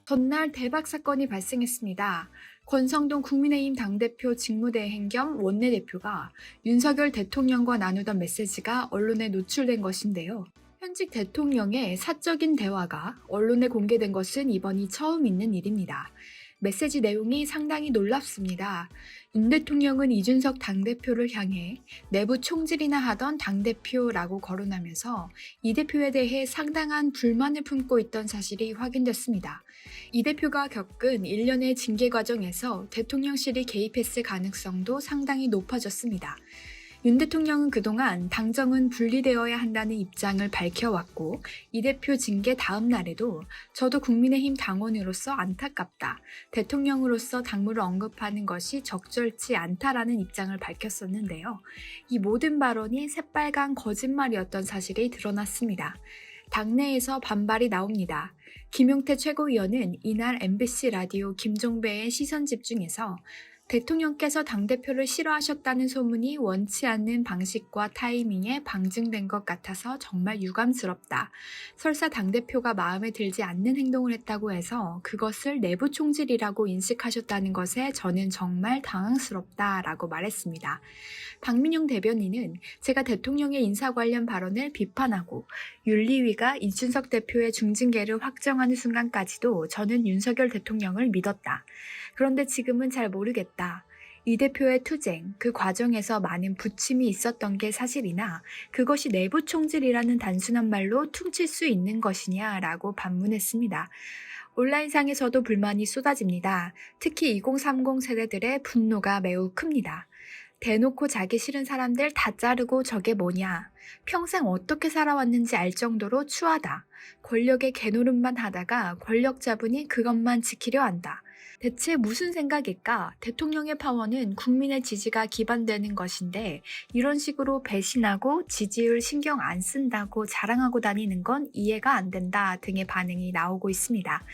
전날 대박 사건이 발생했습니다. 권성동 국민의힘 당대표 직무대행 겸 원내대표가 윤석열 대통령과 나누던 메시지가 언론에 노출된 것인데요. 현직 대통령의 사적인 대화가 언론에 공개된 것은 이번이 처음 있는 일입니다. 메시지 내용이 상당히 놀랍습니다. 윤 대통령은 이준석 당대표를 향해 내부 총질이나 하던 당대표라고 거론하면서 이 대표에 대해 상당한 불만을 품고 있던 사실이 확인됐습니다. 이 대표가 겪은 일련의 징계 과정에서 대통령실이 개입했을 가능성도 상당히 높아졌습니다. 윤 대통령은 그동안 당정은 분리되어야 한다는 입장을 밝혀왔고 이 대표 징계 다음 날에도 저도 국민의힘 당원으로서 안타깝다. 대통령으로서 당무를 언급하는 것이 적절치 않다라는 입장을 밝혔었는데요. 이 모든 발언이 새빨간 거짓말이었던 사실이 드러났습니다. 당내에서 반발이 나옵니다. 김용태 최고위원은 이날 MBC 라디오 김종배의 시선집중에서 대통령께서 당대표를 싫어하셨다는 소문이 원치 않는 방식과 타이밍에 방증된 것 같아서 정말 유감스럽다. 설사 당대표가 마음에 들지 않는 행동을 했다고 해서 그것을 내부 총질이라고 인식하셨다는 것에 저는 정말 당황스럽다라고 말했습니다. 박민영 대변인은 제가 대통령의 인사 관련 발언을 비판하고 윤리위가 이준석 대표의 중징계를 확정하는 순간까지도 저는 윤석열 대통령을 믿었다. 그런데 지금은 잘 모르겠다. 이 대표의 투쟁, 그 과정에서 많은 부침이 있었던 게 사실이나 그것이 내부 총질이라는 단순한 말로 퉁칠 수 있는 것이냐라고 반문했습니다. 온라인상에서도 불만이 쏟아집니다. 특히 2030 세대들의 분노가 매우 큽니다. 대놓고 자기 싫은 사람들 다 자르고 저게 뭐냐. 평생 어떻게 살아왔는지 알 정도로 추하다. 권력의 개노릇만 하다가 권력 잡으니 그것만 지키려 한다. 대체 무슨 생각일까? 대통령의 파워는 국민의 지지가 기반되는 것인데 이런 식으로 배신하고 지지율 신경 안 쓴다고 자랑하고 다니는 건 이해가 안 된다 등의 반응이 나오고 있습니다.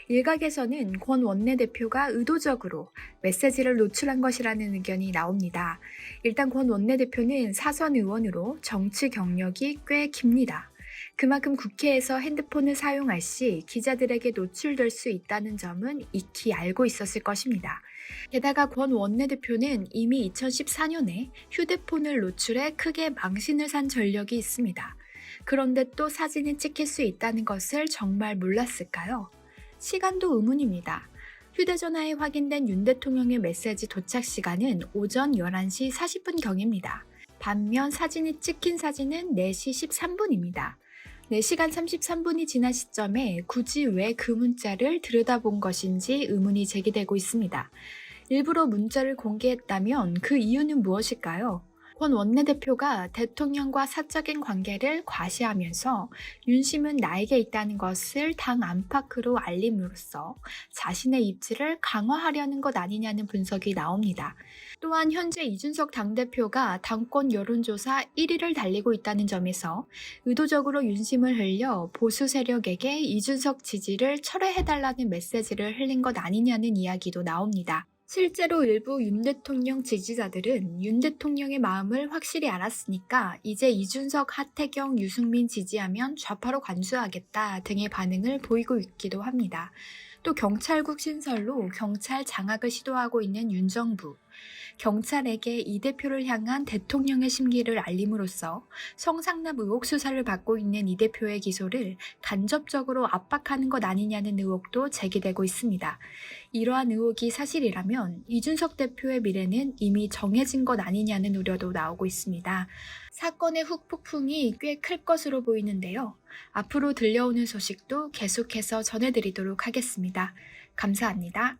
일각에서는 권 원내대표가 의도적으로 메시지를 노출한 것이라는 의견이 나옵니다. 일단 권 원내대표는 사선 의원으로 정치 경력이 꽤 깁니다. 그만큼 국회에서 핸드폰을 사용할 시 기자들에게 노출될 수 있다는 점은 익히 알고 있었을 것입니다. 게다가 권 원내대표는 이미 2014년에 휴대폰을 노출해 크게 망신을 산 전력이 있습니다. 그런데 또 사진을 찍힐 수 있다는 것을 정말 몰랐을까요? 시간도 의문입니다. 휴대전화에 확인된 윤 대통령의 메시지 도착 시간은 오전 11시 40분경입니다. 반면 사진이 찍힌 사진은 4시 13분입니다. 4시간 33분이 지난 시점에 굳이 왜 그 문자를 들여다본 것인지 의문이 제기되고 있습니다. 일부러 문자를 공개했다면 그 이유는 무엇일까요? 권 원내대표가 대통령과 사적인 관계를 과시하면서 윤심은 나에게 있다는 것을 당 안팎으로 알림으로써 자신의 입지를 강화하려는 것 아니냐는 분석이 나옵니다. 또한 현재 이준석 당대표가 당권 여론조사 1위를 달리고 있다는 점에서 의도적으로 윤심을 흘려 보수 세력에게 이준석 지지를 철회해달라는 메시지를 흘린 것 아니냐는 이야기도 나옵니다. 실제로 일부 윤 대통령 지지자들은 윤 대통령의 마음을 확실히 알았으니까 이제 이준석, 하태경, 유승민 지지하면 좌파로 관수하겠다 등의 반응을 보이고 있기도 합니다. 또 경찰국 신설로 경찰 장악을 시도하고 있는 윤 정부. 경찰에게 이 대표를 향한 대통령의 심기를 알림으로써 성상납 의혹 수사를 받고 있는 이 대표의 기소를 간접적으로 압박하는 것 아니냐는 의혹도 제기되고 있습니다. 이러한 의혹이 사실이라면 이준석 대표의 미래는 이미 정해진 것 아니냐는 우려도 나오고 있습니다. 사건의 후폭풍이 꽤 클 것으로 보이는데요. 앞으로 들려오는 소식도 계속해서 전해드리도록 하겠습니다. 감사합니다.